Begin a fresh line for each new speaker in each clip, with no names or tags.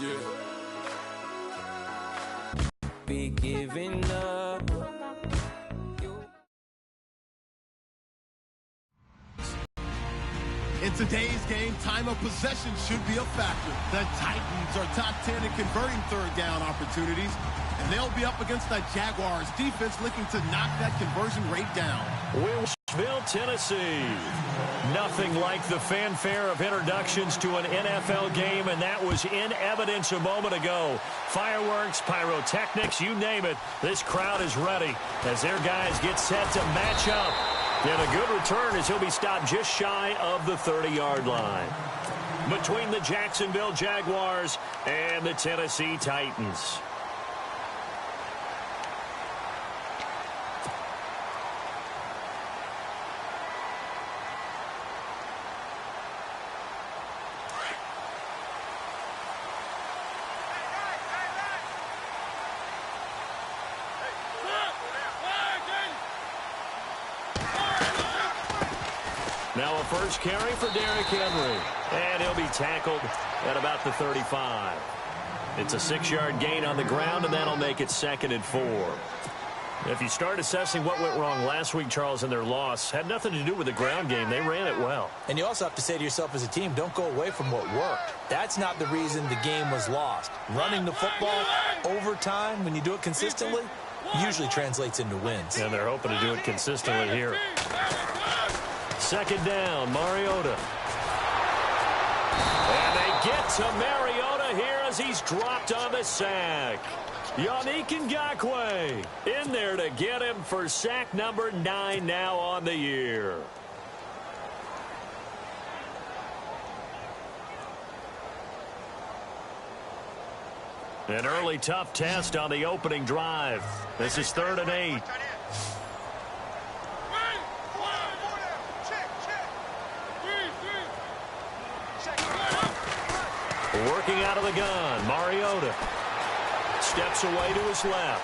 Yeah.
Be giving up.
In today's game, time of possession should be a factor. The Titans are top 10 in converting third down opportunities, and they'll be up against the Jaguars defense looking to knock that conversion rate down.
Nashville, Tennessee. Nothing like the fanfare of introductions to an NFL game, and that was in evidence a moment ago. Fireworks, pyrotechnics, you name it. This crowd is ready as their guys get set to match up. And a good return as he'll be stopped just shy of the 30-yard line. Between the Jacksonville Jaguars and the Tennessee Titans. Now a first carry for Derrick Henry. And he'll be tackled at about the 35. It's a 6-yard gain on the ground, and that'll make it 2nd and 4. If you start assessing what went wrong last week, Charles, in their loss, had nothing to do with the ground game. They ran it well.
And you also have to say to yourself as a team, don't go away from what worked. That's not the reason the game was lost. Running the football over time, when you do it consistently, usually translates into wins.
And they're hoping to do it consistently here. 2nd down, Mariota. And they get to Mariota here as he's dropped on the sack. Yannick Ngakoue in there to get him for sack number 9 now on the year. An early tough test on the opening drive. This is 3rd and 8. Working out of the gun, Mariota steps away to his left.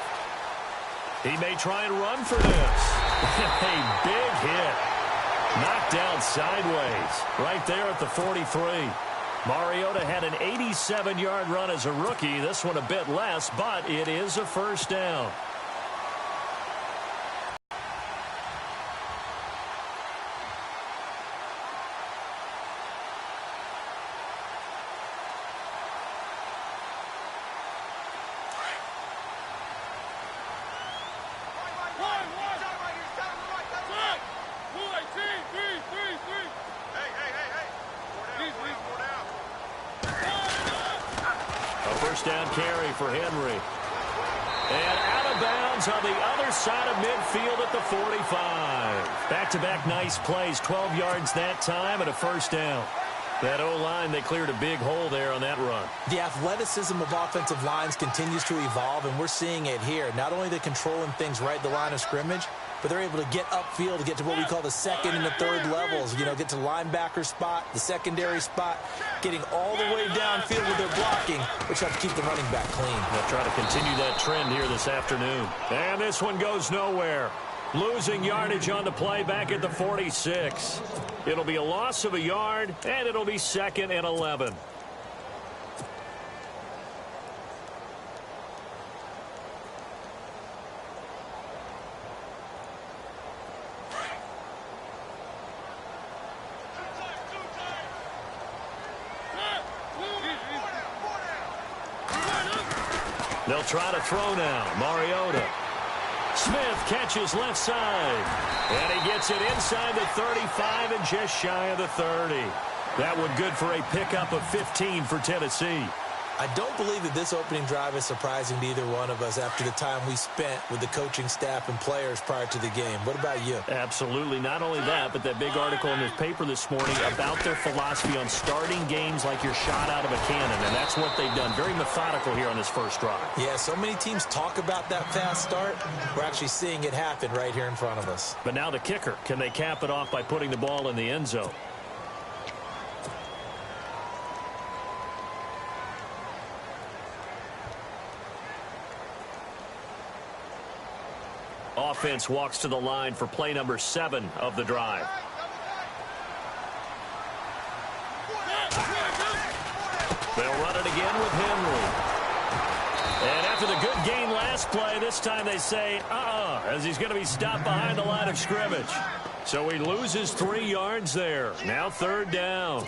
He may try and run for this. A big hit. Knocked down sideways right there at the 43. Mariota had an 87-yard run as a rookie. This one a bit less, but it is a first down. Down carry for Henry. And out of bounds on the other side of midfield at the 45. Back-to-back nice plays, 12 yards that time and a first down. That O-line, they cleared a big hole there on that run. The athleticism of offensive lines continues to evolve, and we're seeing it here. Not only they're controlling things right at the line of scrimmage, but they're able to get upfield to get to what we call the 2nd and the 3rd levels. You know, get to linebacker spot, the secondary spot, getting all the way downfield with their blocking, which helps keep the running back clean. They'll try to continue that trend here this afternoon. And this one goes nowhere. Losing yardage on the play back at the 46. It'll be a loss of a yard, and it'll be 2nd and 11. They'll try to throw now. Mariota. Smith catches left side. And he gets it inside the 35 and just shy of the 30. That one good for a pickup of 15 for Tennessee. I don't believe that this opening drive is surprising to either one of us after the time we spent with the coaching staff and players prior to the game. What about you? Absolutely. Not only that, but that big article in the paper this morning about their philosophy on starting games like you're shot out of a cannon, and that's what they've done. Very methodical here on this first drive. Yeah, so many teams talk about that fast start. We're actually seeing it happen right here in front of us. But now the kicker. Can they cap it off by putting the ball in the end zone? Offense walks to the line for play number 7 of the drive. They'll run it again with Henry. And after the good gain last play, this time they say, as he's going to be stopped behind the line of scrimmage. So he loses 3 yards there. Now 3rd down.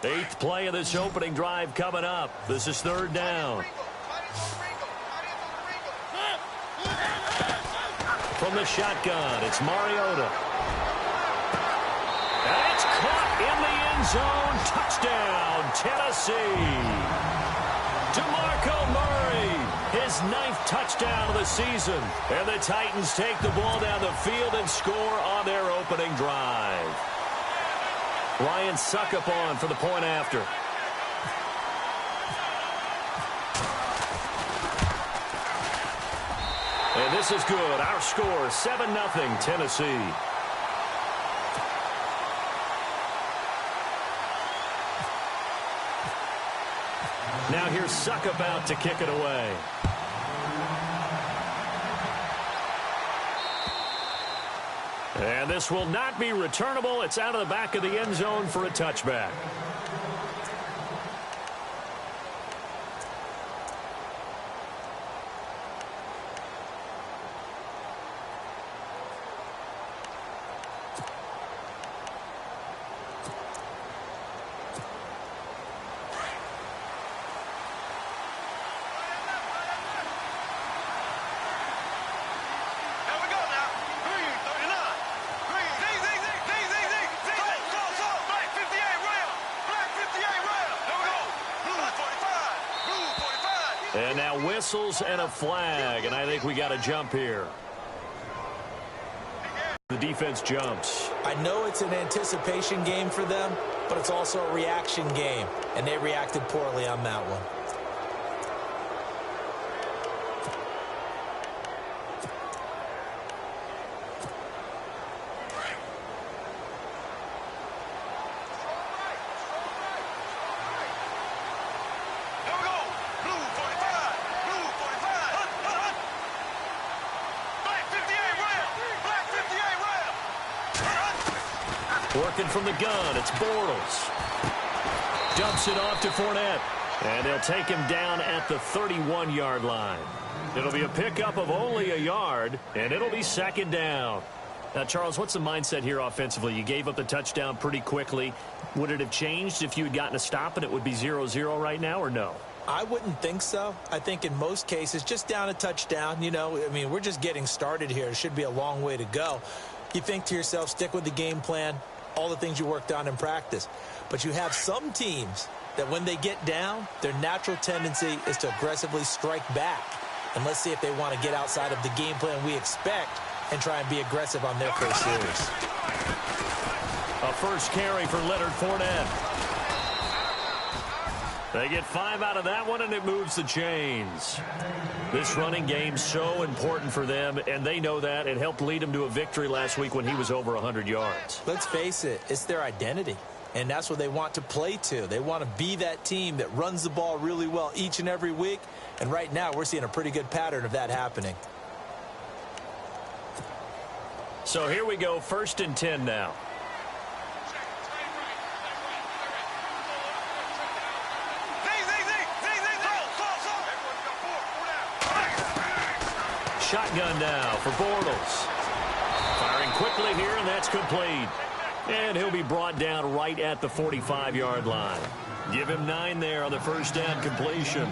Eighth play of this opening drive coming up. This is 3rd down. From the shotgun, it's Mariota. And it's caught in the end zone. Touchdown, Tennessee. DeMarco Murray, his 9th touchdown of the season. And the Titans take the ball down the field and score on their opening drive. Ryan Suckup on for the point after. And this is good. Our score, 7-0 Tennessee. Now here's Suckup out to kick it away. And this will not be returnable. It's out of the back of the end zone for a touchback. And now whistles and a flag, and I think we got a jump here. The defense jumps.
I know it's an anticipation game for them, but it's also a reaction game, and they reacted poorly on that one.
Working from the gun, it's Bortles. Dumps it off to Fournette. And they'll take him down at the 31-yard line. It'll be a pickup of only a yard, and it'll be 2nd down. Now, Charles, what's the mindset here offensively? You gave up the touchdown pretty quickly. Would it have changed if you had gotten a stop and it would be 0-0 right now, or no?
I wouldn't think so. I think in most cases, just down a touchdown, we're just getting started here. It should be a long way to go. You think to yourself, stick with the game plan, all the things you worked on in practice. But you have some teams that when they get down, their natural tendency is to aggressively strike back. And let's see if they want to get outside of the game plan we expect and try and be aggressive on their first series.
A first carry for Leonard Fournette. They get 5 out of that one, and it moves the chains. This running game so important for them, and they know that. It helped lead them to a victory last week when he was over 100 yards.
Let's face it, it's their identity, and that's what they want to play to. They want to be that team that runs the ball really well each and every week, and right now we're seeing a pretty good pattern of that happening.
So here we go, 1st and 10 now. Shotgun now for Bortles. Firing quickly here, and that's complete. And he'll be brought down right at the 45-yard line. Give him 9 there on the first down completion.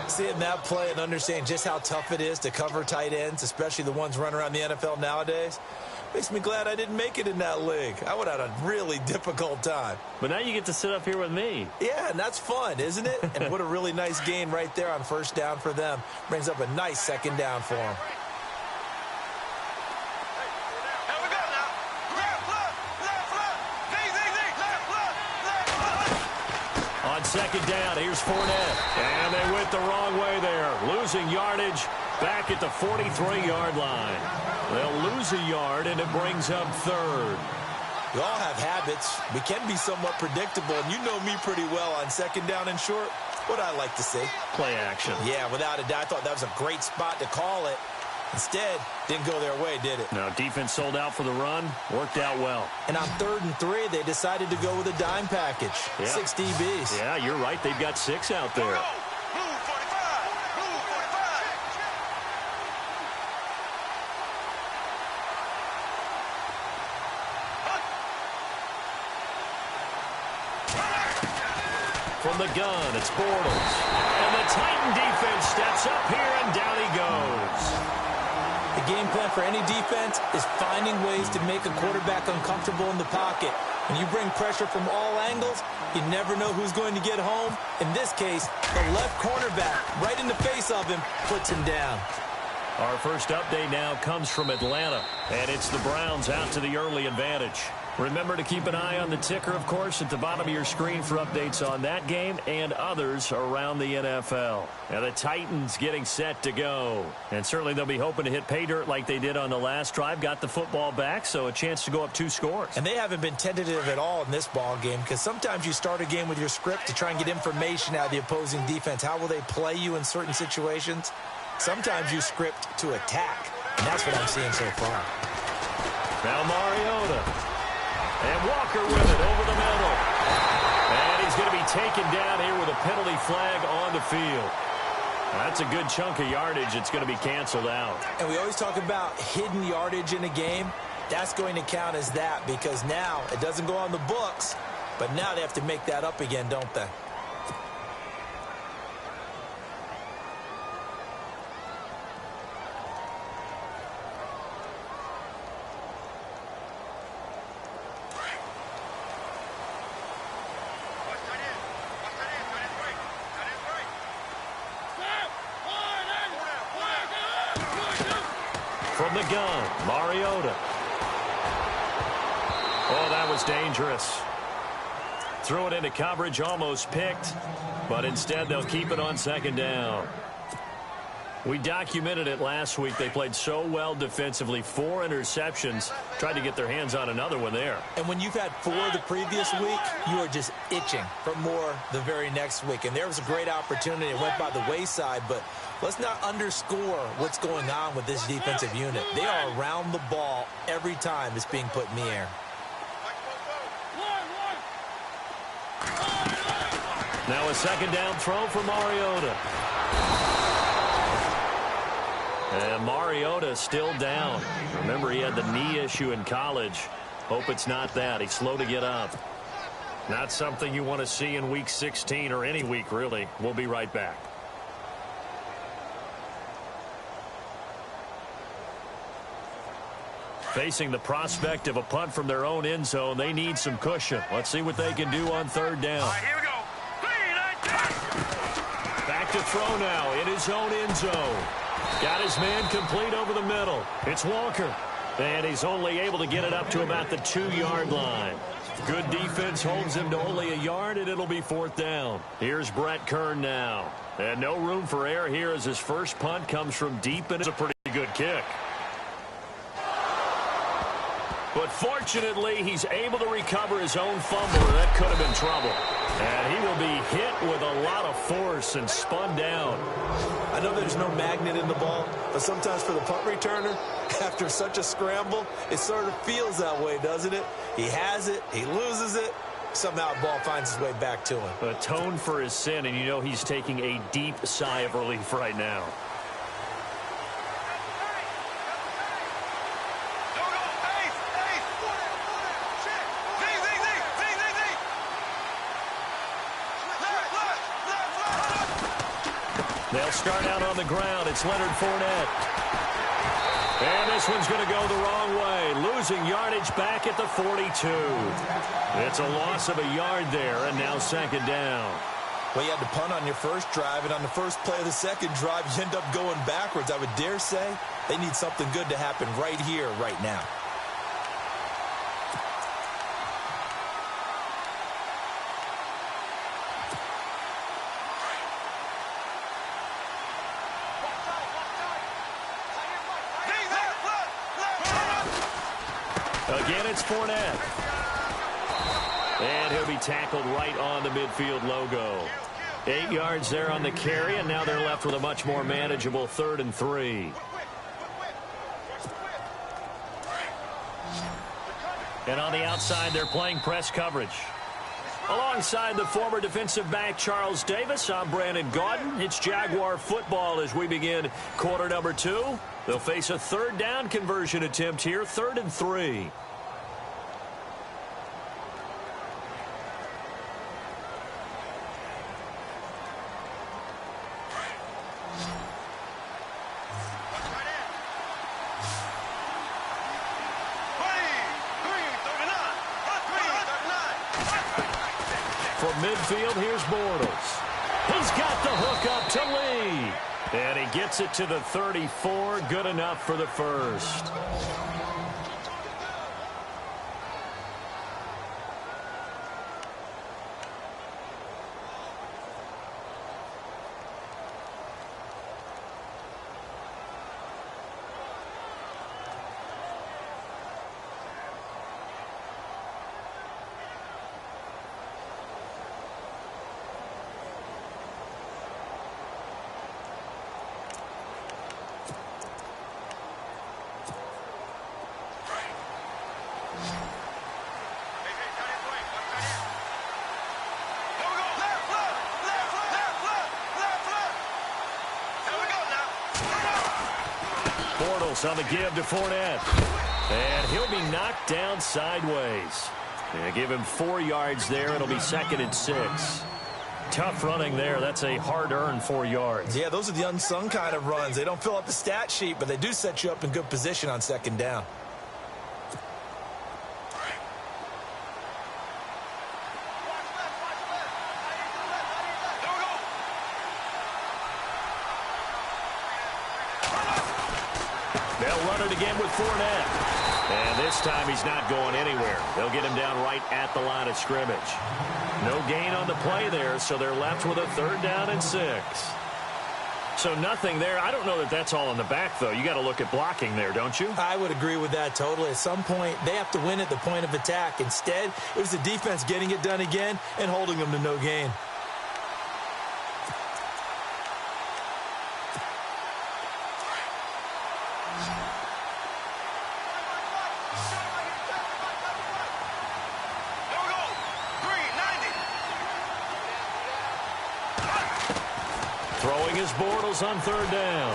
Seeing that play and understanding just how tough it is to cover tight ends, especially the ones running around the NFL nowadays, makes me glad I didn't make it in that league. I would have had a really difficult time.
But now you get to sit up here with me.
Yeah, and that's fun, isn't it? And what a really nice gain right there on first down for them. Brings up a nice 2nd down for them.
On 2nd down, here's Fournette. And they went the wrong way there. Losing yardage back at the 43-yard line. They'll lose a yard, and it brings up 3rd.
We all have habits. We can be somewhat predictable, and you know me pretty well on 2nd down and short. What I like to see.
Play action.
Yeah, without a doubt. I thought that was a great spot to call it. Instead, didn't go their way, did it?
No, defense sold out for the run. Worked out well.
And on 3rd and 3, they decided to go with a dime package.
Yeah.
6 DBs.
Yeah, you're right. They've got 6 out there. From the gun, it's Bortles. And the Titan defense steps up here, and down he goes.
The game plan for any defense is finding ways to make a quarterback uncomfortable in the pocket. When you bring pressure from all angles, you never know who's going to get home. In this case, the left cornerback, right in the face of him, puts him down.
Our first update now comes from Atlanta, and it's the Browns out to the early advantage. Remember to keep an eye on the ticker, of course, at the bottom of your screen for updates on that game and others around the NFL. Now the Titans getting set to go. And certainly they'll be hoping to hit pay dirt like they did on the last drive. Got the football back, so a chance to go up 2 scores.
And they haven't been tentative at all in this ball game, because sometimes you start a game with your script to try and get information out of the opposing defense. How will they play you in certain situations? Sometimes you script to attack, and that's what I'm seeing so far.
Now Mariota. And Walker with it over the middle. And he's going to be taken down here with a penalty flag on the field. That's a good chunk of yardage. It's going to be canceled out.
And we always talk about hidden yardage in a game. That's going to count as that, because now it doesn't go on the books, but now they have to make that up again, don't they?
From the gun, Mariota. Oh, that was dangerous. Threw it into coverage, almost picked, but instead they'll keep it on 2nd down. We documented it last week. They played so well defensively. 4 interceptions. Tried to get their hands on another one there.
And when you've had 4 the previous week, you are just itching for more the very next week. And there was a great opportunity. It went by the wayside, but let's not underscore what's going on with this defensive unit. They are around the ball every time it's being put in the air.
Now a 2nd down throw for Mariota. And Mariota still down. Remember, he had the knee issue in college. Hope it's not that. He's slow to get up. Not something you want to see in Week 16 or any week, really. We'll be right back. Facing the prospect of a punt from their own end zone, they need some cushion. Let's see what they can do on 3rd down.
All right, here we go.
Back to throw now in his own end zone. Got his man complete over the middle. It's Walker. And he's only able to get it up to about the 2-yard line. Good defense holds him to only a yard, and it'll be 4th down. Here's Brett Kern now. And no room for error here as his first punt comes from deep, and it's a pretty good kick. But fortunately, he's able to recover his own fumble, or that could have been trouble. And he will be hit with a lot of force and spun down.
I know there's no magnet in the ball, but sometimes for the punt returner, after such a scramble, it sort of feels that way, doesn't it? He has it, he loses it, somehow the ball finds its way back to him.
Atone for his sin, and you know he's taking a deep sigh of relief right now. They'll start out on the ground. It's Leonard Fournette. And this one's going to go the wrong way. Losing yardage back at the 42. It's a loss of a yard there, and now 2nd down.
Well, you had to punt on your first drive, and on the first play of the second drive, you end up going backwards. I would dare say they need something good to happen right here, right now.
Again, it's Fournette. And he'll be tackled right on the midfield logo. 8 yards there on the carry, and now they're left with a much more manageable 3rd and 3. And on the outside, they're playing press coverage. Alongside the former defensive back Charles Davis, I'm Brandon Gaudin. It's Jaguar football as we begin quarter number 2. They'll face a 3rd down conversion attempt here, 3rd and 3. From midfield, here's Bortles. He's got the hook up to Lee. And he gets it to the 34. Good enough for the first. Bortles on the give to Fournette. And he'll be knocked down sideways. And give him 4 yards there. It'll be 2nd and 6. Tough running there. That's a hard-earned 4 yards.
Yeah, those are the unsung kind of runs. They don't fill up the stat sheet, but they do set you up in good position on 2nd down. They'll run it again with Fournette. And this time he's not going anywhere. They'll get him down right at the line of scrimmage. No gain on the play there, so they're left with a 3rd down and 6. So nothing there. I don't know that that's all in the back, though. You got to look at blocking there, don't you? I would agree with that totally. At some point, they have to win at the point of attack. Instead, it was the defense getting it done again and holding them to no gain.
Throwing his Bortles on 3rd down.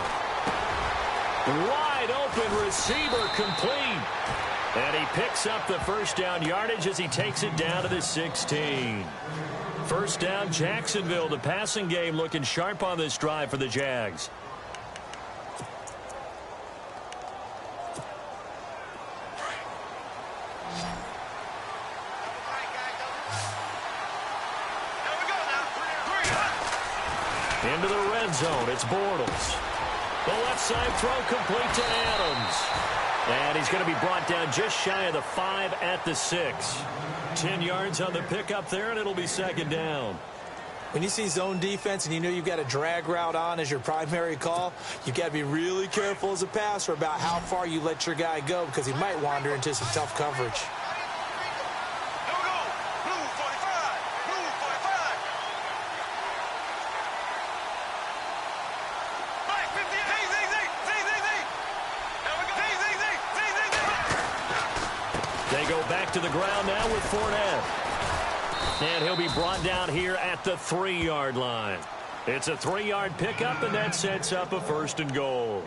Wide open receiver complete. And he picks up the 1st down yardage as he takes it down to the 16. 1st down, Jacksonville. The passing game looking sharp on this drive for the Jags. Into the red zone, it's Bortles. The left side throw complete to Adams. And he's going to be brought down just shy of the 5 at the 6. 10 yards on the pickup there, and it'll be 2nd down.
When you see zone defense and you know you've got a drag route on as your primary call, you've got to be really careful as a passer about how far you let your guy go because he might wander into some tough coverage.
They go back to the ground now with Fournette. And he'll be brought down here at the 3-yard line. It's a 3-yard pickup, and that sets up a 1st and goal.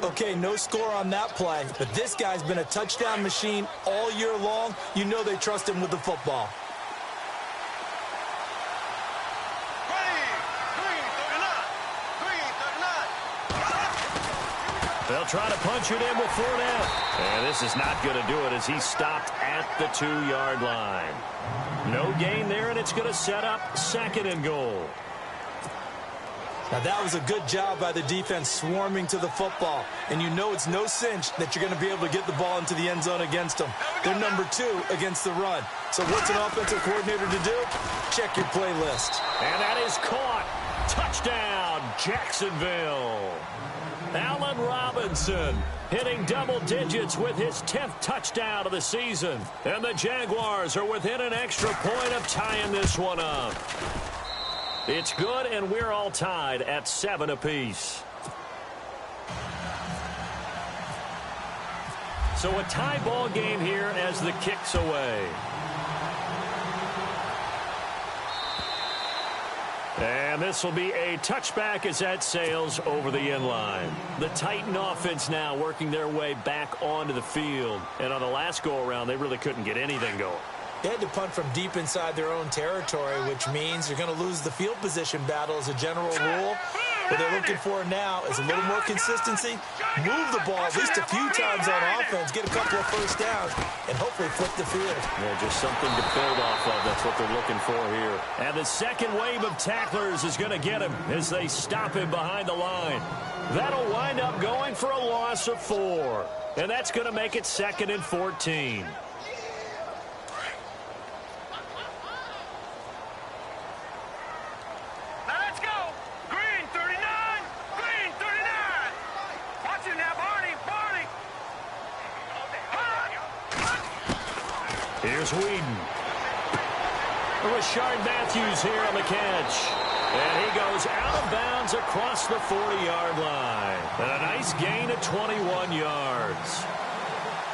Okay, no score on that play, but this guy's been a touchdown machine all year long. You know they trust him with the football.
They'll try to punch it in with Fournette. And this is not going to do it as he's stopped at the 2-yard line. No gain there, and it's going to set up 2nd and goal.
Now, that was a good job by the defense swarming to the football. And you know it's no cinch that you're going to be able to get the ball into the end zone against them. They're number 2 against the run. So what's an offensive coordinator to do? Check your playlist.
And that is caught. Touchdown, Jacksonville. Allen Robinson hitting double digits with his 10th touchdown of the season. And the Jaguars are within an extra point of tying this one up. It's good, and we're all tied at 7 apiece. So a tie ball game here as the kick's away. And this will be a touchback as that sails over the end line. The Titan offense now working their way back onto the field. And on the last go-around, they really couldn't get anything going.
They had to punt from deep inside their own territory, which means you're going to lose the field position battle as a general rule. What they're looking for now is a little more consistency, move the ball at least a few times on offense, get a couple of first downs, and hopefully flip the field.
Yeah, just something to build off of. That's what they're looking for here. And the second wave of tacklers is going to get him as they stop him behind the line. That'll wind up going for a loss of 4. And that's going to make it 2nd and 14. Here's Whedon. Rashard Matthews here on the catch. And he goes out of bounds across the 40-yard line. And a nice gain of 21 yards.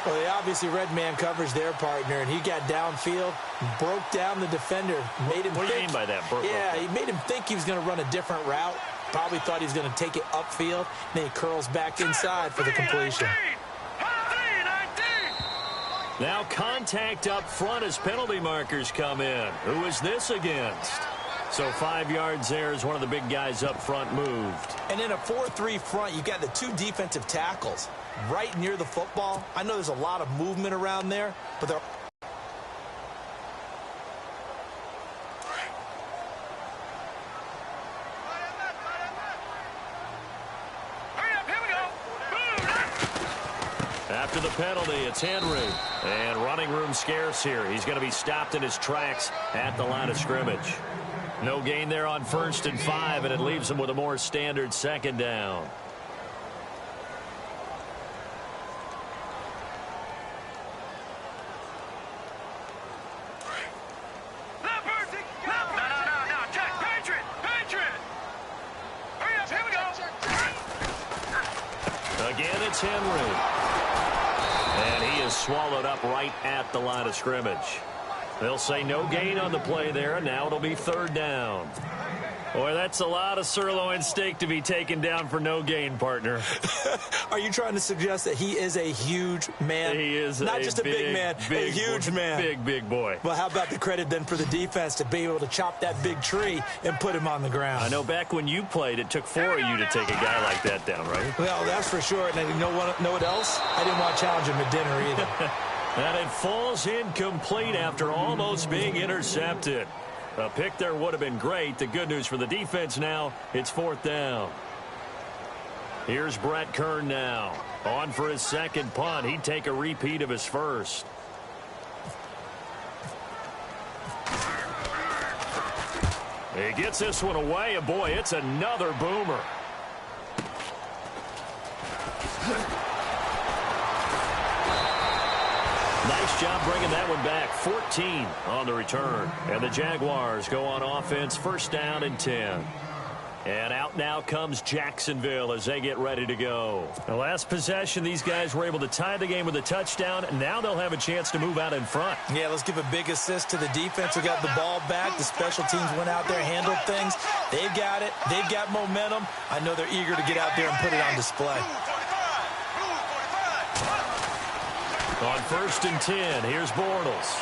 Well, they obviously read man coverage their partner, and he got downfield, broke down the defender, made him
What do you mean by that?
He made him think he was going to run a different route. Probably thought he was going to take it upfield. Then he curls back inside for the completion.
Now contact up front as penalty markers come in. Who is this against? So 5 yards there as one of the big guys up front moved.
And in a 4-3 front, you've got the 2 defensive tackles right near the football. I know there's a lot of movement around there, but they're...
After the penalty, it's Henry. And running room scarce here. He's going to be stopped in his tracks at the line of scrimmage. No gain there on 1st and 5, and it leaves him with a more standard 2nd down. Again, it's Henry. And he is swallowed up right at the line of scrimmage. They'll say no gain on the play there, and now it'll be 3rd down. Boy, that's a lot of sirloin steak to be taken down for no gain, partner.
Are you trying to suggest that he is a huge man?
He is
not just a big man, a huge man.
Big boy.
Well, how about the credit then for the defense to be able to chop that big tree and put him on the ground?
I know back when you played, it took 4 of you to take a guy like that down, right?
Well, that's for sure. And you know what else? I didn't want to challenge him at dinner either.
And it falls incomplete after almost being intercepted. A pick there would have been great. The good news for the defense now, it's 4th down. Here's Brett Kern now. On for his 2nd punt. He'd take a repeat of his 1st. He gets this one away, and boy, it's another boomer. Nice job bringing that one back. 14 on the return. And the Jaguars go on offense, 1st down and 10. And out now comes Jacksonville as they get ready to go. The last possession, these guys were able to tie the game with a touchdown. And now they'll have a chance to move out in front.
Yeah, let's give a big assist to the defense who got the ball back. The special teams went out there, handled things. They've got it. They've got momentum. I know they're eager to get out there and put it on display.
On 1st and 10, here's Bortles.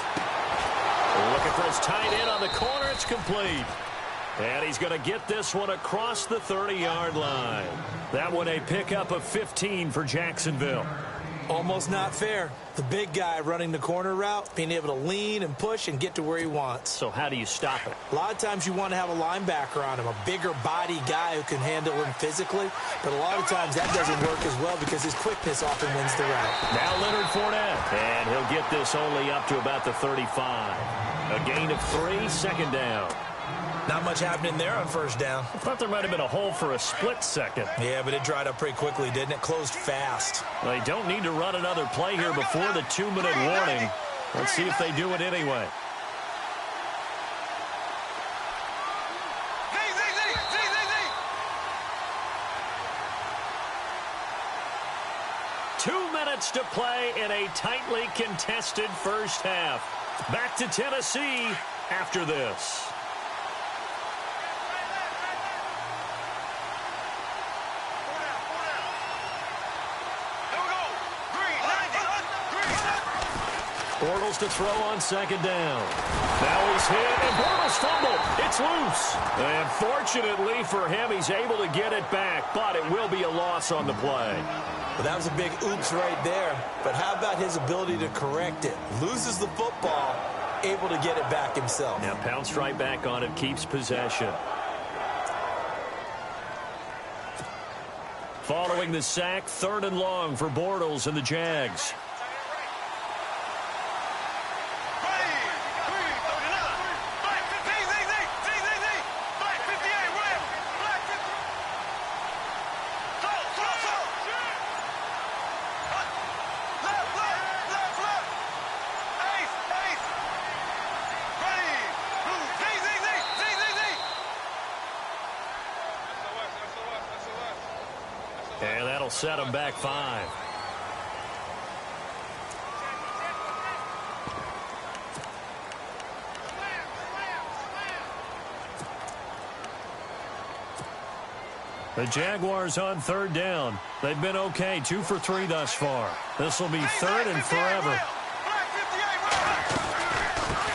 Looking for his tight end on the corner. It's complete. And he's going to get this one across the 30-yard line. That one a pickup of 15 for Jacksonville.
Almost not fair. The big guy running the corner route, being able to lean and push and get to where he wants.
So how do you stop it?
A lot of times you want to have a linebacker on him, a bigger body guy who can handle him physically. But a lot of times that doesn't work as well because his quickness often wins the route.
Now Leonard Fournette. And he'll get this only up to about the 35. A gain of 3, 2nd down.
Not much happening there on 1st down.
I thought there might have been a hole for a split second.
Yeah, but it dried up pretty quickly, didn't it? Closed fast.
They don't need to run another play here before the 2-minute warning. Let's see if they do it anyway. 2 minutes to play in a tightly contested first half. Back to Tennessee after this. Bortles to throw on second down. Now he's hit, and Bortles fumbled. It's loose. And fortunately for him, he's able to get it back, but it will be a loss on the play.
Well, that was a big oops right there. But how about his ability to correct it? Loses the football, able to get it back himself.
Now pounced right back on it, keeps possession. Following the sack, 3rd and long for Bortles and the Jags. And that'll set him back 5. The Jaguars on 3rd down. They've been okay, 2 for 3 thus far. This will be 3rd and forever.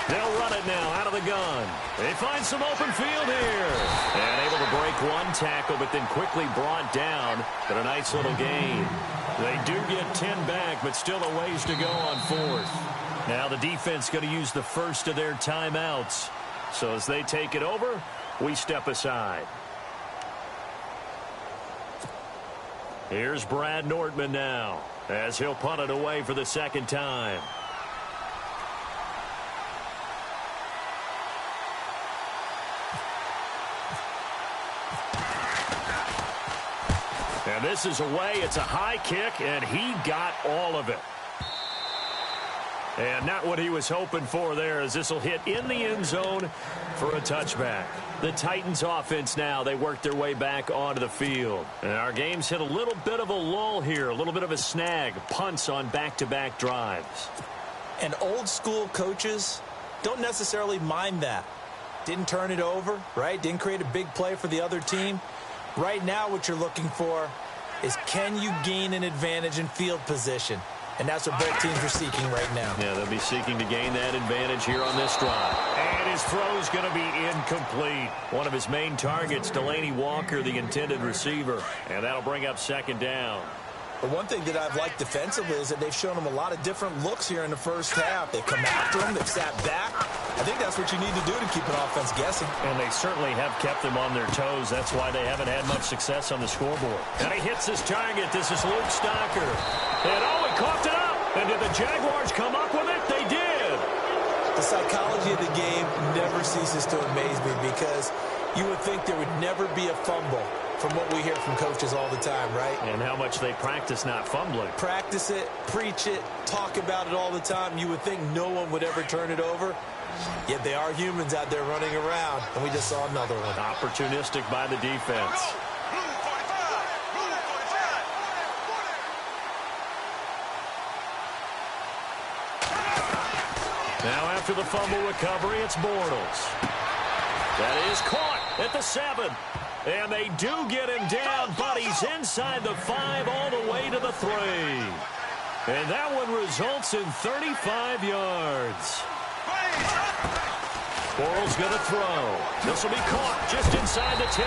They'll run it now out of the gun. They find some open field here. And able to break one tackle, but then quickly brought down. But a nice little gain. They do get 10 back, but still a ways to go on 4th. Now the defense going to use the first of their timeouts. So as they take it over, we step aside. Here's Brad Nortman now, as he'll punt it away for the 2nd time. And this is away. It's a high kick, and he got all of it. And not what he was hoping for there, as this will hit in the end zone for a touchback. The Titans offense now, they work their way back onto the field. And our game's hit a little bit of a lull here, a little bit of a snag. Punts on back-to-back drives.
And old school coaches don't necessarily mind that. Didn't turn it over, right? Didn't create a big play for the other team. Right now what you're looking for is, can you gain an advantage in field position? And that's what both teams are seeking right now.
Yeah, they'll be seeking to gain that advantage here on this drive. And his throw's going to be incomplete. One of his main targets, Delaney Walker, the intended receiver. And that'll bring up 2nd down.
But one thing that I've liked defensively is that they've shown him a lot of different looks here in the first half. They come after him. They've sat back. I think that's what you need to do to keep an offense guessing.
And they certainly have kept them on their toes. That's why they haven't had much success on the scoreboard. And he hits his target. This is Luke Stocker. And he coughed it up. And did the Jaguars come up with it? They did.
The psychology of the game never ceases to amaze me, because you would think there would never be a fumble from what we hear from coaches all the time, right?
And how much they practice not fumbling.
Practice it, preach it, talk about it all the time. You would think no one would ever turn it over. Yet they are humans out there running around, and we just saw another one.
Opportunistic by the defense. Now after the fumble recovery, it's Bortles. That is caught at the 7. And they do get him down, but he's inside the 5 all the way to the 3. And that one results in 35 yards. Bortles going to throw. This will be caught just inside the 10.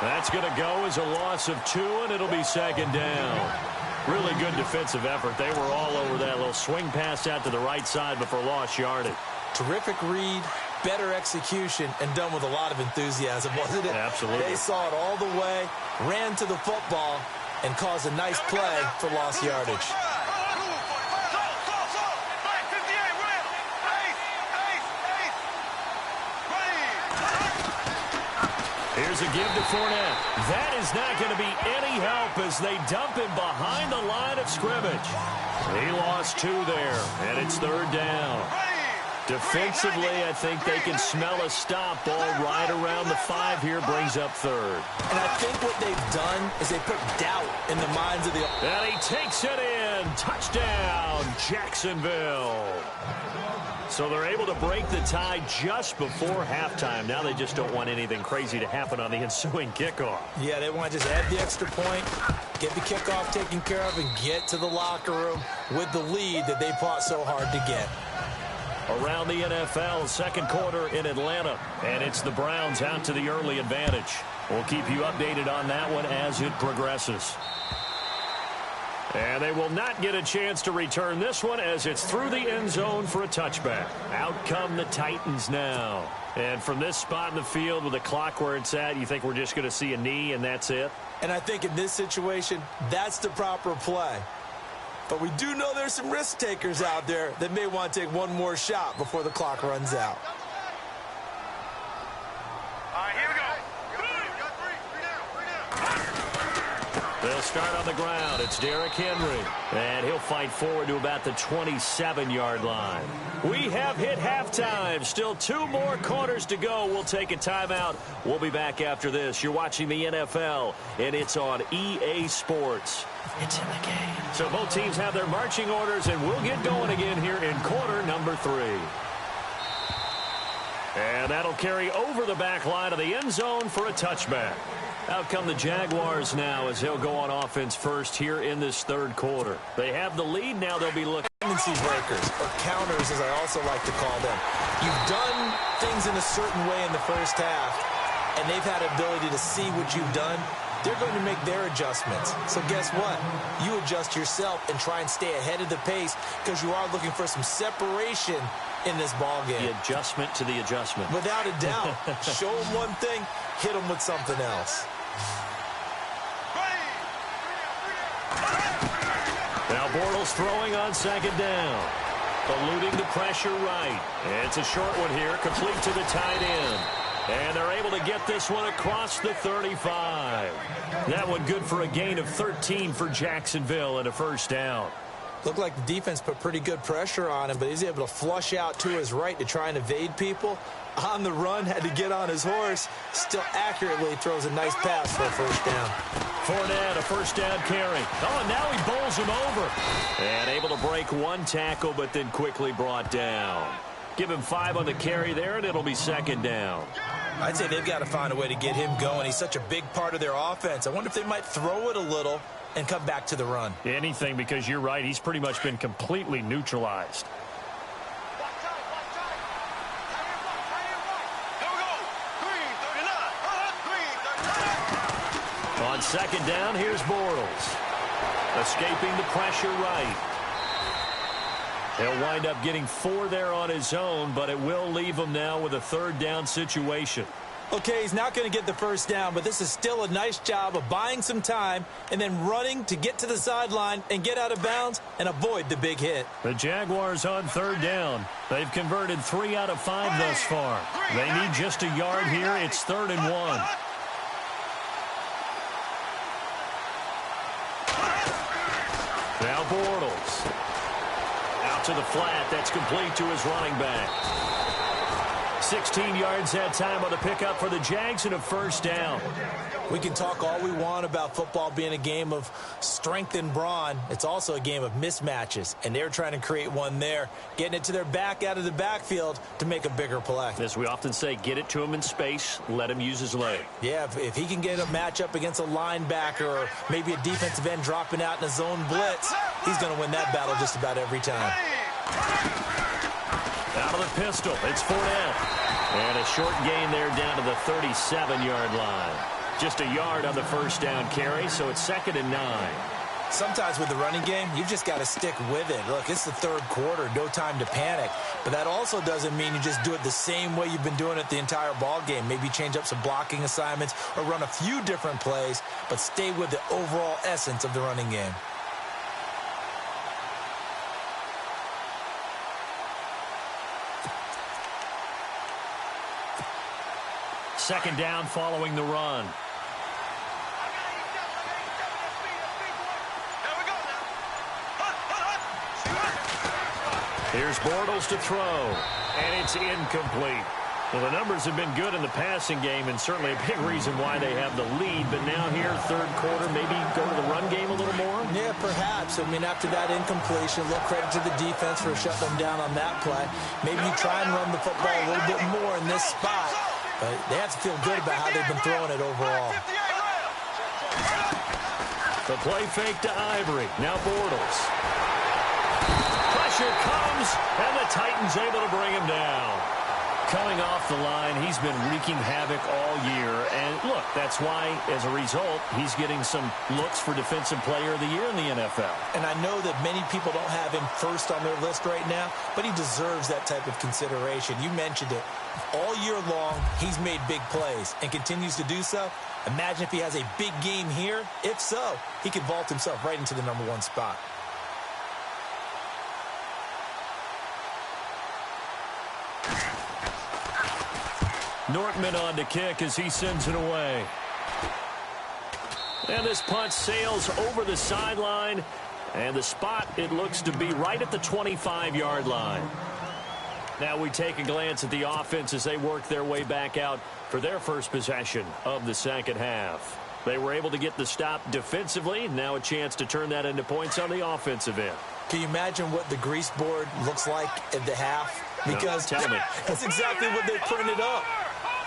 That's going to go as a loss of 2, and it'll be 2nd down. Really good defensive effort. They were all over that little swing pass out to the right side before lost yardage.
Terrific read, better execution, and done with a lot of enthusiasm, wasn't it?
Absolutely.
They saw it all the way, ran to the football, and caused a nice play for lost yardage.
Here's a give to Fournette. That is not going to be any help as they dump him behind the line of scrimmage. He lost 2 there, and it's 3rd down. Defensively, I think they can smell a stop. Ball right around the 5 here, brings up third.
And I think what they've done is they put doubt in the minds of the...
And he takes it in. Touchdown, Jacksonville. So they're able to break the tie just before halftime. Now they just don't want anything crazy to happen on the ensuing kickoff.
Yeah, they want to just add the extra point, get the kickoff taken care of, and get to the locker room with the lead that they fought so hard to get.
Around the NFL, second quarter in Atlanta, and it's the Browns out to the early advantage. We'll keep you updated on that one as it progresses. And they will not get a chance to return this one as it's through the end zone for a touchback. Out come the Titans now. And from this spot in the field with the clock where it's at, you think we're just going to see a knee and that's it?
And I think in this situation, that's the proper play. But we do know there's some risk takers out there that may want to take one more shot before the clock runs out.
All right, here we go.
They'll start on the ground. It's Derrick Henry. And he'll fight forward to about the 27-yard line. We have hit halftime. Still 2 more quarters to go. We'll take a timeout. We'll be back after this. You're watching the NFL, and it's on EA Sports. It's in the game. So both teams have their marching orders, and we'll get going again here in quarter number 3. And that'll carry over the back line of the end zone for a touchback. Out come the Jaguars now as they'll go on offense first here in this third quarter. They have the lead. Now they'll be looking.
Tendency breakers, or counters as I also like to call them. You've done things in a certain way in the first half, and they've had ability to see what you've done. They're going to make their adjustments. So guess what? You adjust yourself and try and stay ahead of the pace because you are looking for some separation in this ball game. The adjustment to the adjustment. Without a doubt. Show them one thing, hit them with something else.
Now Bortles throwing on second down. Eluding the pressure right. It's a short one here, complete to the tight end. And they're able to get this one across the 35. That one good for a gain of 13 for Jacksonville and a first down.
Looked like the defense put pretty good pressure on him, but he's able to flush out to his right to try and evade people. On the run, had to get on his horse. Still accurately throws a nice pass for a first down.
Fournette, a first down carry. Oh, and now he bowls him over. And able to break one tackle, but then quickly brought down. Give him 5 on the carry there, and it'll be second down.
I'd say they've got to find a way to get him going. He's such a big part of their offense. I wonder if they might throw it a little and come back to the run.
Anything, because you're right. He's pretty much been completely neutralized. On second down, here's Bortles. Escaping the pressure right. He'll wind up getting 4 there on his own, but it will leave him now with a third down situation.
Okay, he's not going to get the first down, but this is still a nice job of buying some time and then running to get to the sideline and get out of bounds and avoid the big hit.
The Jaguars on third down. They've converted 3 out of 5 thus far. They need just a yard here. It's 3rd and 1. Now Bortles. Out to the flat. That's complete to his running back. 16 yards that time on the pickup for the Jags and a first down.
We can talk all we want about football being a game of strength and brawn. It's also a game of mismatches, and they're trying to create one there, getting it to their back out of the backfield to make a bigger play.
As we often say, get it to him in space, let him use his leg.
Yeah, if he can get a matchup against a linebacker or maybe a defensive end dropping out in a zone blitz, he's going to win that battle just about every time.
Out of the pistol, it's Fournette. And a short gain there down to the 37-yard line. Just a yard on the first down carry, so it's 2nd and 9.
Sometimes with the running game, you've just got to stick with it. Look, it's the third quarter, no time to panic. But that also doesn't mean you just do it the same way you've been doing it the entire ball game. Maybe change up some blocking assignments or run a few different plays, but stay with the overall essence of the running game.
Second down following the run. Here's Bortles to throw. And it's incomplete. Well, the numbers have been good in the passing game, and certainly a big reason why they have the lead. But now here, third quarter, maybe go to the run game a little more?
Yeah, perhaps. I mean, after that incompletion, a little credit to the defense for shutting them down on that play. Maybe you try and run the football a little bit more in this spot. But they have to feel good about how they've been throwing it overall.
The play fake to Ivory. Now Bortles. Pressure comes, and the Titans able to bring him down. Coming off the line, he's been wreaking havoc all year. And, look, that's why, as a result, he's getting some looks for Defensive Player of the Year in the NFL.
And I know that many people don't have him first on their list right now, but he deserves that type of consideration. You mentioned it. All year long, he's made big plays and continues to do so. Imagine if he has a big game here. If so, he could vault himself right into the #1 spot.
Nortman on to kick as he sends it away. And this punt sails over the sideline. And the spot, it looks to be right at the 25-yard line. Now we take a glance at the offense as they work their way back out for their first possession of the second half. They were able to get the stop defensively. Now a chance to turn that into points on the offensive end.
Can you imagine what the grease board looks like at the half? Because
no, tell me.
That's exactly what they printed up.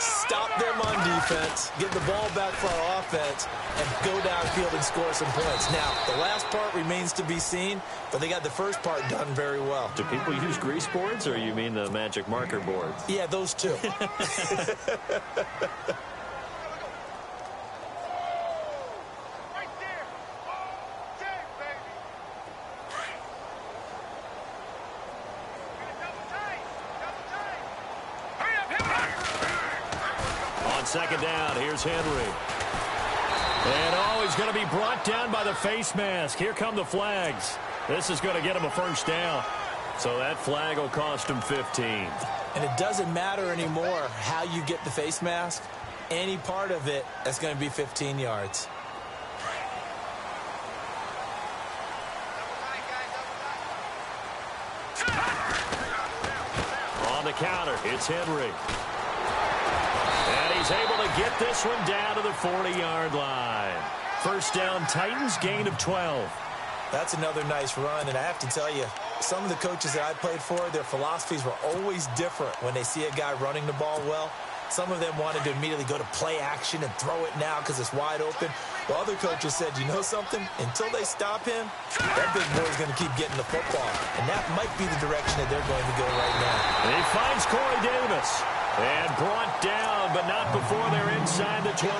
Stop them on defense, get the ball back for our offense, and go downfield and score some points. Now, the last part remains to be seen, but they got the first part done very well.
Do people use grease boards, or you mean the magic marker boards?
Yeah, those two.
Second down, here's Henry. And he's going to be brought down by the face mask. Here come the flags. This is going to get him a first down. So that flag will cost him 15.
And it doesn't matter anymore how you get the face mask. Any part of it, that's going to be 15 yards.
On the counter, it's Henry. And he's able to get this one down to the 40-yard line. First down, Titans, gain of 12.
That's another nice run, and I have to tell you, some of the coaches that I played for, their philosophies were always different when they see a guy running the ball well. Some of them wanted to immediately go to play action and throw it now because it's wide open. While other coaches said, you know something? Until they stop him, that big boy's going to keep getting the football. And that might be the direction that they're going to go right now.
And he finds Corey Davis. And brought down, but not before they're inside the 25.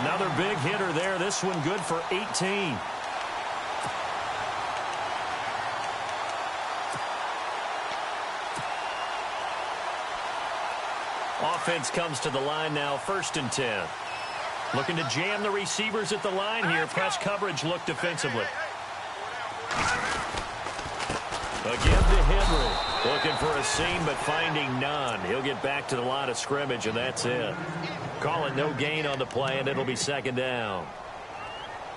Another big hitter there. This one good for 18. Offense comes to the line now, 1st and 10. Looking to jam the receivers at the line here. Press coverage look defensively. Again to Henry. Looking for a seam, but finding none. He'll get back to the line of scrimmage, and that's it. Call it no gain on the play, and it'll be second down.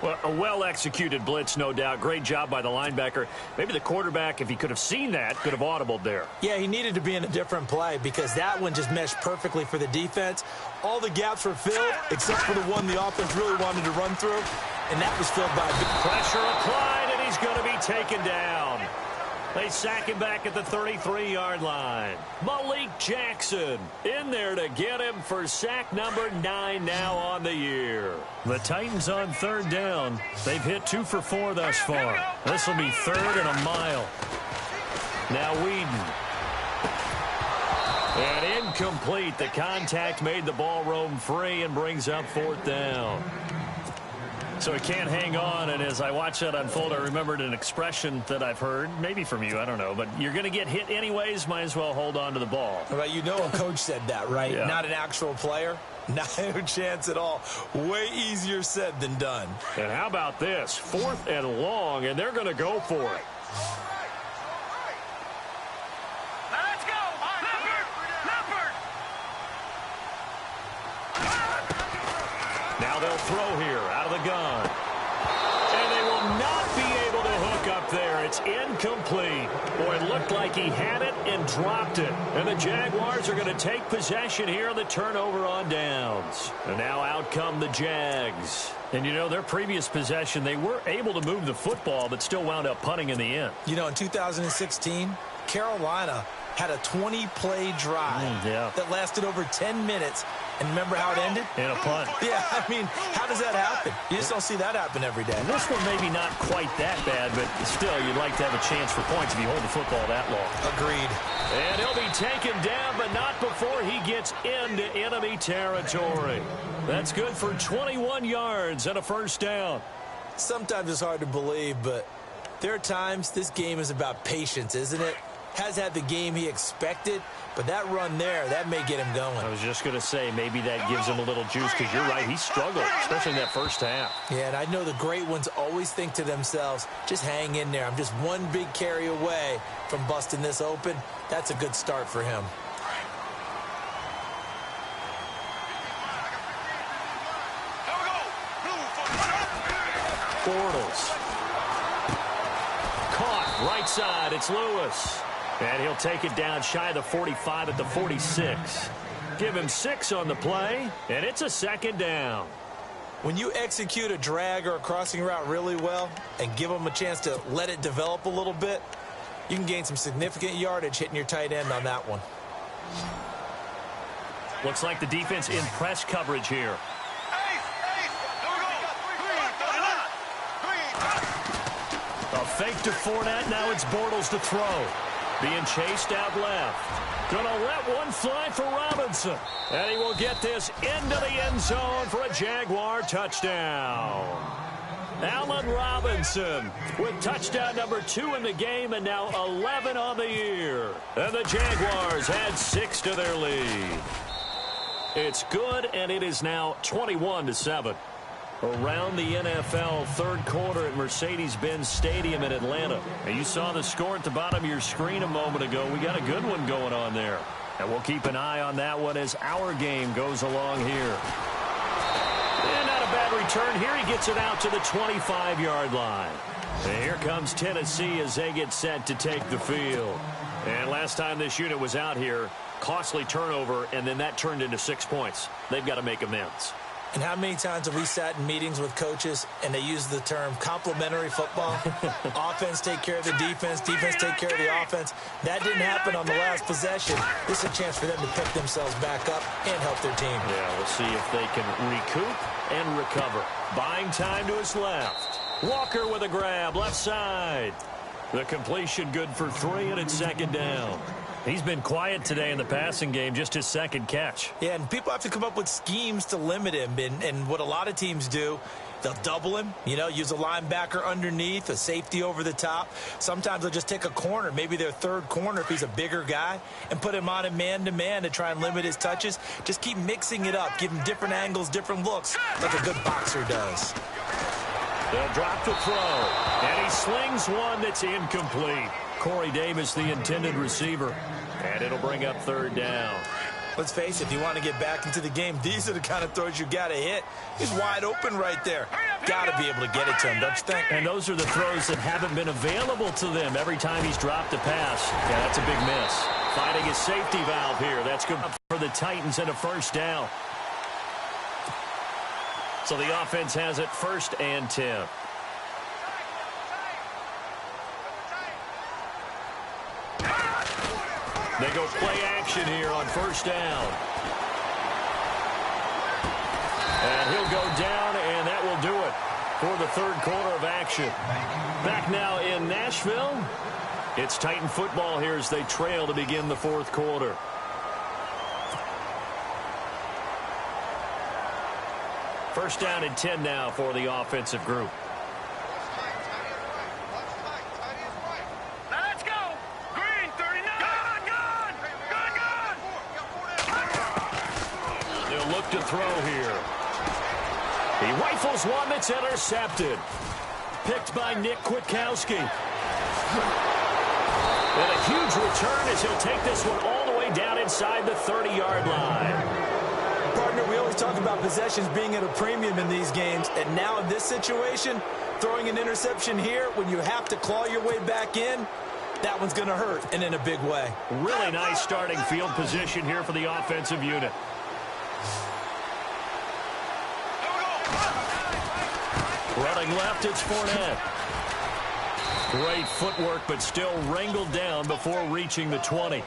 Well, a well-executed blitz, no doubt. Great job by the linebacker. Maybe the quarterback, if he could have seen that, could have audibled there.
Yeah, he needed to be in a different play because that one just meshed perfectly for the defense. All the gaps were filled except for the one the offense really wanted to run through, and that was filled by
pressure applied, and he's going to be taken down. They sack him back at the 33-yard line. Malik Jackson in there to get him for sack number 9 now on the year. The Titans on third down. They've hit 2 for 4 thus far. This will be 3rd and a mile. Now Whedon. And incomplete. The contact made the ball roam free and brings up 4th down. So he can't hang on, and as I watch that unfold, I remembered an expression that I've heard, maybe from you, I don't know, but you're going to get hit anyways, might as well hold on to the ball.
Well, you know a coach said that, right?
Yeah.
Not an actual player. Not a chance at all. Way easier said than done.
And how about this? 4th and long, and they're going to go for it. Now they'll throw here out of the gun. And they will not be able to hook up there. it's incomplete. Boy, it looked like he had it and dropped it. And the Jaguars are going to take possession here on the turnover on downs. And now out come the Jags. And, you know, their previous possession, they were able to move the football, but still wound up punting in the end.
You know, in 2016, Carolina had a 20-play drive that lasted over 10 minutes. And remember how it ended?
In a punt.
Yeah, I mean, how does that happen? You just don't see that happen every day.
This one maybe not quite that bad, but still, you'd like to have a chance for points if you hold the football that long.
Agreed.
And he'll be taken down, but not before he gets into enemy territory. That's good for 21 yards and a first down.
Sometimes it's hard to believe, but there are times this game is about patience, isn't it? Has had the game he expected, but that run there, that may get him going.
I was just going to say, maybe that gives him a little juice, because you're right, he struggled, especially in that first half.
Yeah, and I know the great ones always think to themselves, just hang in there. I'm just one big carry away from busting this open. That's a good start for him.
Bortles. Caught, right side, it's Lewis. And he'll take it down shy of the 45 at the 46. Give him 6 on the play, and it's a second down.
When you execute a drag or a crossing route really well and give them a chance to let it develop a little bit, you can gain some significant yardage hitting your tight end on that one.
Looks like the defense in press coverage here. A fake to Fournette, now it's Bortles to throw. Being chased out left. Gonna let one fly for Robinson. And he will get this into the end zone for a Jaguar touchdown. Allen Robinson with touchdown number 2 in the game and now 11 on the year. And the Jaguars add 6 to their lead. It's good, and it is now 21-7. Around the NFL, third quarter at Mercedes-Benz Stadium in Atlanta. And you saw the score at the bottom of your screen a moment ago. We got a good one going on there. And we'll keep an eye on that one as our game goes along here. And not a bad return here. He gets it out to the 25-yard line. And here comes Tennessee as they get set to take the field. And last time this unit was out here, costly turnover, and then that turned into 6 points. They've got to make amends.
And how many times have we sat in meetings with coaches and they use the term complementary football? Offense take care of the defense, defense take care of the offense. That didn't happen on the last possession. This is a chance for them to pick themselves back up and help their team.
Yeah, we'll see if they can recoup and recover. Buying time to his left. Walker with a grab, left side. The completion good for 3, and it's second down. He's been quiet today in the passing game, just his second catch.
Yeah, and people have to come up with schemes to limit him. And what a lot of teams do, they'll double him, you know, use a linebacker underneath, a safety over the top. Sometimes they'll just take a corner, maybe their third corner if he's a bigger guy, and put him on a man-to-man to try and limit his touches. Just keep mixing it up, give him different angles, different looks, like a good boxer does.
They'll drop the throw, and he slings one that's incomplete. Corey Davis, the intended receiver, and it'll bring up third down.
Let's face it, if you want to get back into the game, these are the kind of throws you got to hit. He's wide open right there. Got to be able to get it to him, don't you think?
And those are the throws that haven't been available to them every time he's dropped a pass. Yeah, that's a big miss. Finding his safety valve here. That's good for the Titans and a first down. So the offense has it 1st and 10. They go play action here on first down. And he'll go down, and that will do it for the third quarter of action. Back now in Nashville. It's Titan football here as they trail to begin the fourth quarter. First down and 10 now for the offensive group.
Let's go. Green, 39. Gone.
They'll look to throw here. He rifles one that's intercepted. Picked by Nick Kwiatkowski. And a huge return as he'll take this one all the way down inside the 30-yard line.
Pardon Partner, we always talk about possessions being at a premium in these games, and now in this situation, throwing an interception here when you have to claw your way back in, that one's going to hurt, and in a big way.
Really nice starting field position here for the offensive unit. Running left, it's Fournette. Great footwork, but still wrangled down before reaching the 20.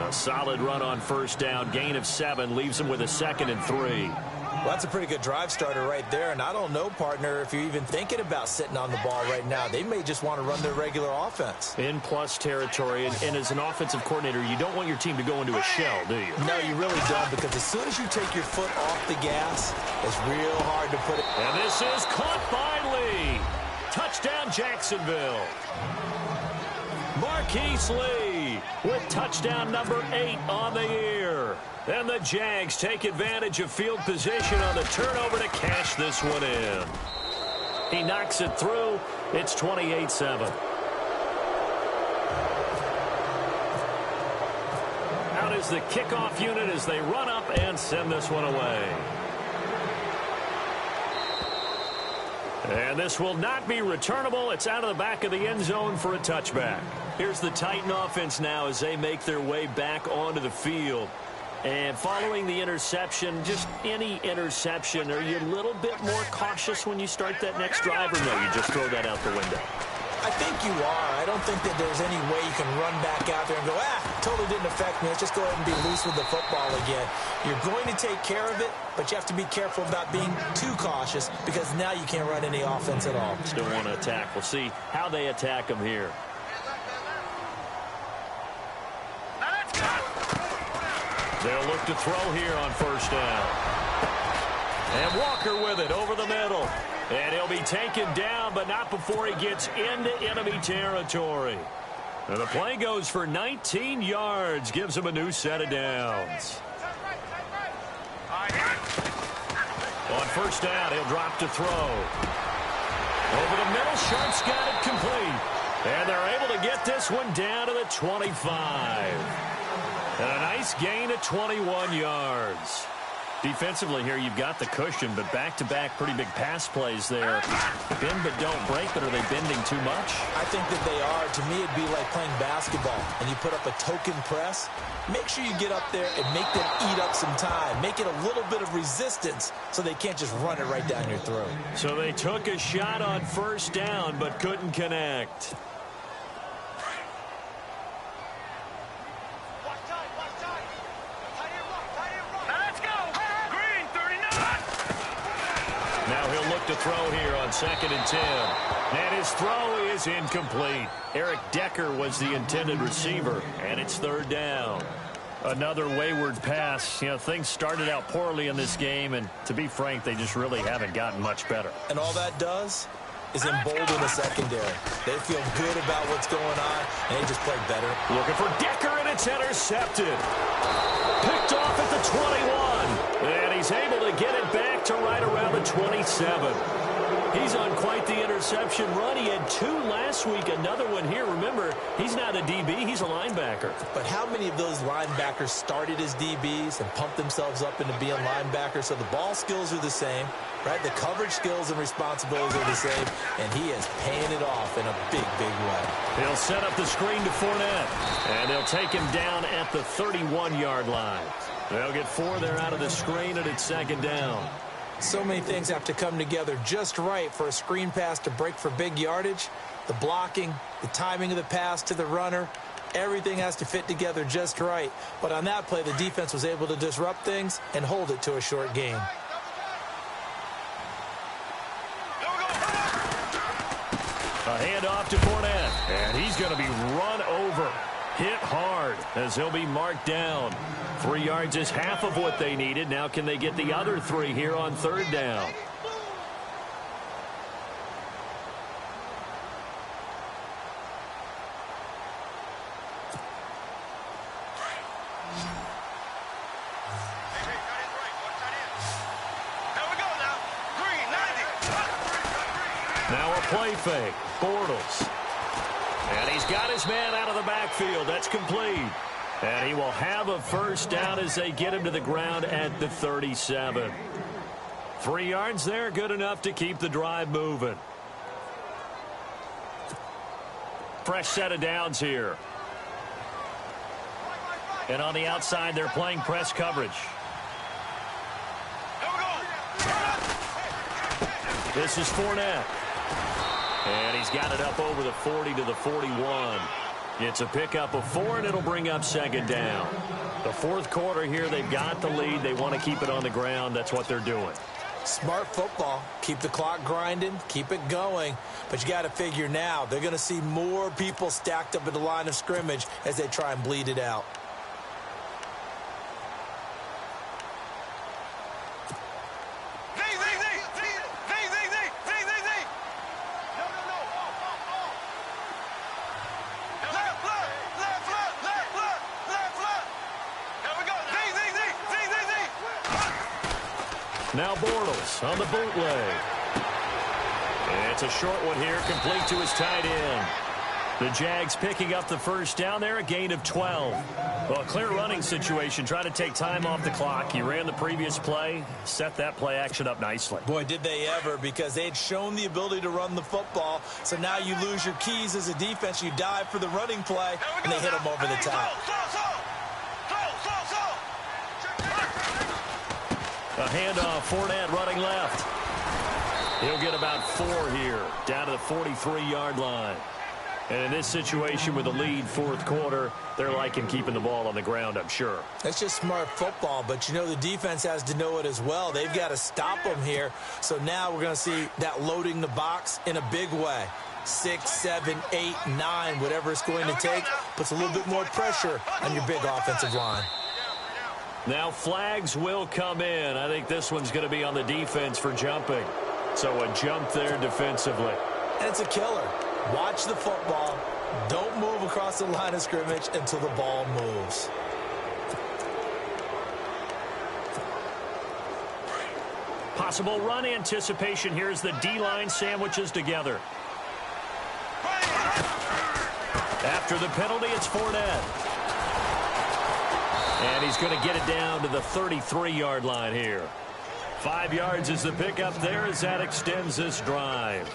A solid run on first down. Gain of 7 leaves him with a 2nd and 3.
Well, that's a pretty good drive starter right there, and I don't know, partner, if you're even thinking about sitting on the ball right now. They may just want to run their regular offense.
In plus territory, and as an offensive coordinator, you don't want your team to go into a shell, do you?
No, you really don't, because as soon as you take your foot off the gas, it's real hard to put it.
And this is caught by Lee. Touchdown, Jacksonville. Marquise Lee with touchdown number 8 on the year. And the Jags take advantage of field position on the turnover to cash this one in. He knocks it through. It's 28-7. Out is the kickoff unit as they run up and send this one away. And this will not be returnable. It's out of the back of the end zone for a touchback. Here's the Titan offense now as they make their way back onto the field. And following the interception, just any interception, are you a little bit more cautious when you start that next drive, or no, you just throw that out the window?
I think you are. I don't think that there's any way you can run back out there and go, totally didn't affect me. Let's just go ahead and be loose with the football again. You're going to take care of it, but you have to be careful about being too cautious because now you can't run any offense at all.
Still want to attack. We'll see how they attack them here. They'll look to throw here on first down. And Walker with it over the middle. And he'll be taken down, but not before he gets into enemy territory. And the play goes for 19 yards, gives him a new set of downs. On first down, he'll drop to throw. Over the middle, Sharp's got it complete. And they're able to get this one down to the 25. And a nice gain of 21 yards. Defensively here, you've got the cushion, but back-to-back pretty big pass plays there. Bend but don't break, but are they bending too much?
I think that they are. To me, it'd be like playing basketball, and you put up a token press. Make sure you get up there and make them eat up some time. Make it a little bit of resistance so they can't just run it right down your throat.
So they took a shot on first down, but couldn't connect. To throw here on 2nd and 10. And his throw is incomplete. Eric Decker was the intended receiver, and it's 3rd down. Another wayward pass. You know, things started out poorly in this game, and to be frank, they just really haven't gotten much better.
And all that does is embolden the secondary. They feel good about what's going on, and they just play better.
Looking for Decker, and it's intercepted. Picked off at the 21. And he's able to get it back to right around the 27. He's on quite the interception run. He had 2 last week, another one here. Remember, he's not a DB, he's a linebacker.
But how many of those linebackers started as DBs and pumped themselves up into being linebackers? So the ball skills are the same, right? The coverage skills and responsibilities are the same, and he is paying it off in a big, big way.
He'll set up the screen to Fournette, and they'll take him down at the 31-yard line. They'll get 4 there out of the screen, and it's 2nd down.
So many things have to come together just right for a screen pass to break for big yardage. The blocking, the timing of the pass to the runner, everything has to fit together just right. But on that play, the defense was able to disrupt things and hold it to a short gain.
A handoff to Fournette, and he's going to be run over. Hit hard as he'll be marked down. 3 yards is half of what they needed. Now can they get the other 3 here on 3rd down? Now a play fake. Bortles. And he's got his man out of the backfield. That's complete. And he will have a first down as they get him to the ground at the 37. 3 yards there, good enough to keep the drive moving. Fresh set of downs here. And on the outside, they're playing press coverage. This is Fournette. And he's got it up over the 40 to the 41. It's a pickup of 4, and it'll bring up second down. The fourth quarter here, they've got the lead. They want to keep it on the ground. That's what they're doing.
Smart football. Keep the clock grinding. Keep it going. But you got to figure now, they're going to see more people stacked up at the line of scrimmage as they try and bleed it out.
Now Bortles on the bootleg. And it's a short one here, complete to his tight end. The Jags picking up the first down there, a gain of 12. Well, a clear running situation, trying to take time off the clock. He ran the previous play, set that play action up nicely.
Boy, did they ever, because they had shown the ability to run the football. So now you lose your keys as a defense. You dive for the running play, and they hit him over the top.
A handoff, Fournette running left. He'll get about 4 here, down to the 43-yard line. And in this situation with the lead fourth quarter, they're liking keeping the ball on the ground, I'm sure.
That's just smart football, but you know the defense has to know it as well. They've got to stop them here. So now we're going to see that loading the box in a big way. 6, 7, 8, 9, whatever it's going to take, puts a little bit more pressure on your big offensive line.
Now flags will come in. I think this one's going to be on the defense for jumping. So a jump there defensively.
And it's a killer. Watch the football. Don't move across the line of scrimmage until the ball moves.
Possible run anticipation. Here's the D-line sandwiches together. After the penalty, it's Fournette. And he's going to get it down to the 33-yard line here. 5 yards is the pickup there as that extends this drive.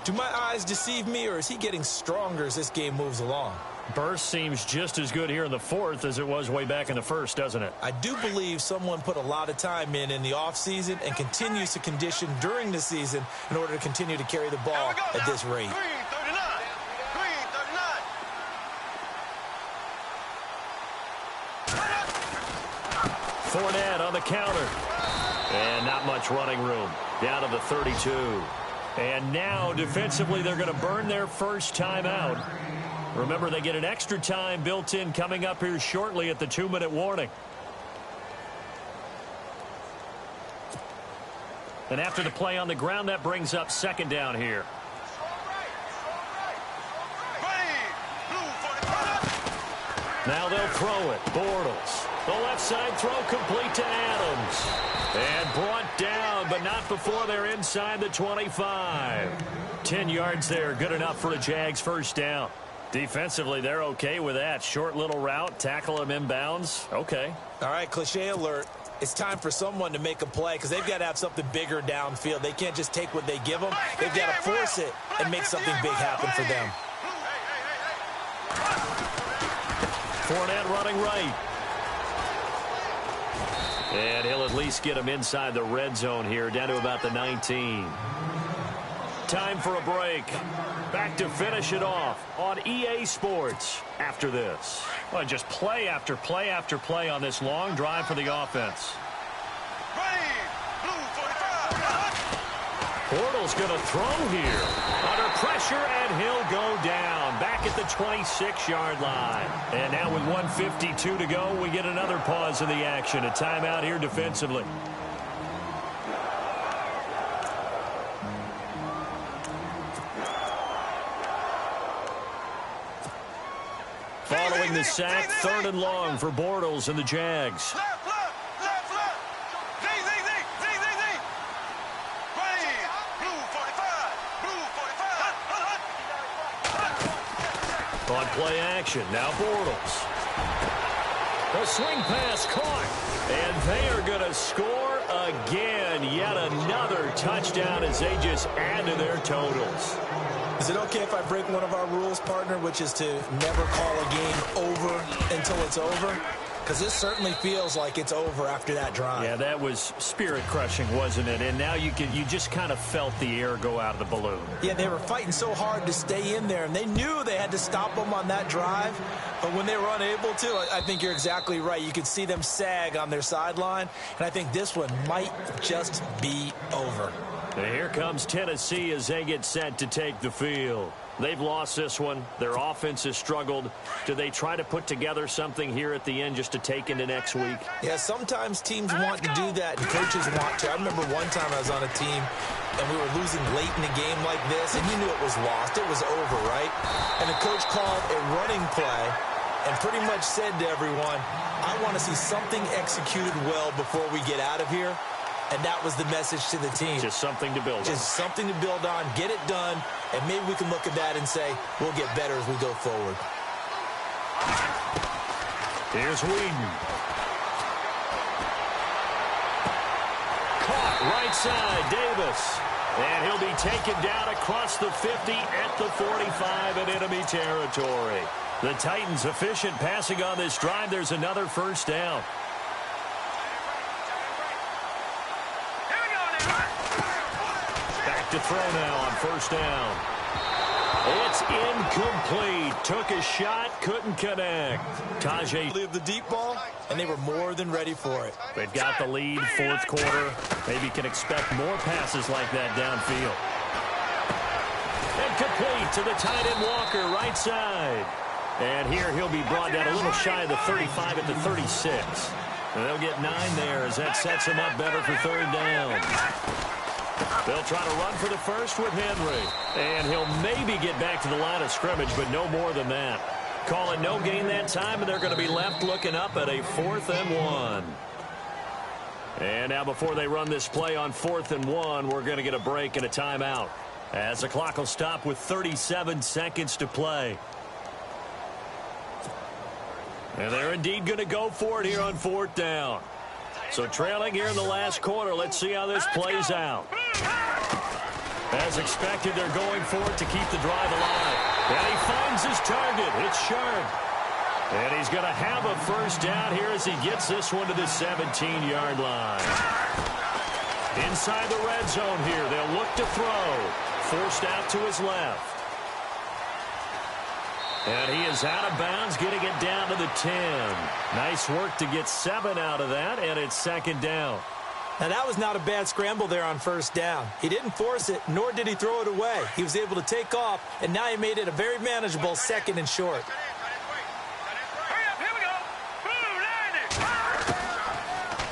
Do my eyes deceive me, or is he getting stronger as this game moves along?
Burst seems just as good here in the fourth as it was way back in the first, doesn't it?
I do believe someone put a lot of time in the offseason and continues to condition during the season in order to continue to carry the ball at this rate.
Fournette on the counter. And not much running room. Down to the 32. And now, defensively, they're going to burn their first timeout. Remember, they get an extra time built in coming up here shortly at the 2-minute warning. And after the play on the ground, that brings up second down here. Now they'll throw it. Bortles. The left side throw complete to Adams. And brought down, but not before they're inside the 25. 10 yards there. Good enough for a Jags first down. Defensively, they're okay with that. Short little route, tackle him inbounds. Okay.
All right, cliche alert. It's time for someone to make a play because they've got to have something bigger downfield. They can't just take what they give them. They've got to force it and make something big happen for them.
Fournette running right. And he'll at least get him inside the red zone here, down to about the 19. Time for a break. Back to finish it off on EA Sports after this. Well, just play after play after play on this long drive for the offense. Bortles going to throw here. Under pressure, and he'll go down. Back at the 26-yard line. And now with 1:52 to go, we get another pause in the action. A timeout here defensively. Following the sack, 3rd and long for Bortles and the Jags. On play action, now Bortles. The swing pass caught. And they are going to score again. Yet another touchdown as they just add to their totals.
Is it okay if I break one of our rules, partner, which is to never call a game over until it's over? Because this certainly feels like it's over after that drive.
Yeah, that was spirit-crushing, wasn't it? And now you just kind of felt the air go out of the balloon.
Yeah, they were fighting so hard to stay in there, and they knew they had to stop them on that drive. But when they were unable to, I think you're exactly right. You could see them sag on their sideline, and I think this one might just be over.
And here comes Tennessee as they get set to take the field. They've lost this one. Their offense has struggled. Do they try to put together something here at the end just to take into next week?
Yeah, sometimes teams want to do that and coaches want to. I remember one time I was on a team and we were losing late in a game like this, and you knew it was lost. It was over, right? And the coach called a running play and pretty much said to everyone, I want to see something executed well before we get out of here. And that was the message to the team.
Just something to build on.
Just something to build on, get it done, and maybe we can look at that and say, we'll get better as we go forward.
Here's Whedon. Caught right side, Davis. And he'll be taken down across the 50 at the 45 in enemy territory. The Titans efficient passing on this drive. There's another first down. To throw now on first down. It's incomplete. Took a shot, couldn't connect. Tajay
Leave the deep ball, and they were more than ready for it.
They've got the lead, fourth quarter. Maybe can expect more passes like that downfield. And complete to the tight end Walker, right side. And here he'll be brought down a little shy of the 35 at the 36. And they'll get 9 there as that sets him up better for third down. They'll try to run for the first with Henry. And he'll maybe get back to the line of scrimmage, but no more than that. Call it no gain that time, and they're going to be left looking up at a 4th and 1. And now before they run this play on 4th and 1, we're going to get a break and a timeout, as the clock will stop with 37 seconds to play. And they're indeed going to go for it here on 4th down. So trailing here in the last quarter. Let's see how this plays out. As expected, they're going for it to keep the drive alive. And he finds his target. It's Sharp. And he's going to have a first down here as he gets this one to the 17-yard line. Inside the red zone here. They'll look to throw. Forced out to his left. And he is out of bounds, getting it down to the 10. Nice work to get 7 out of that, and it's second down.
Now, that was not a bad scramble there on first down. He didn't force it, nor did he throw it away. He was able to take off, and now he made it a very manageable 2nd and short.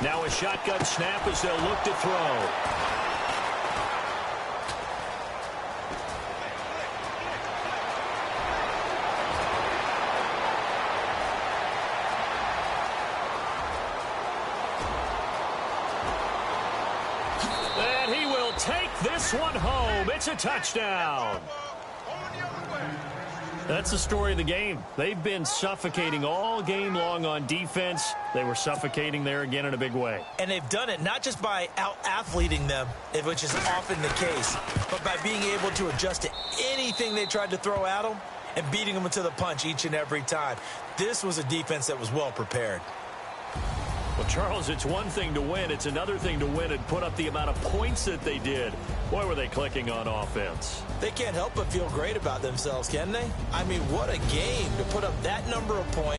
Now a shotgun snap as they'll look to throw. This one home. It's a touchdown. That's the story of the game. They've been suffocating all game long on defense. They were suffocating there again in a big way.
And they've done it not just by out-athleting them, which is often the case, but by being able to adjust to anything they tried to throw at them and beating them to the punch each and every time. This was a defense that was well prepared.
Well, Charles, it's one thing to win. It's another thing to win and put up the amount of points that they did. Boy, were they clicking on offense.
They can't help but feel great about themselves, can they? I mean, what a game to put up that number of points.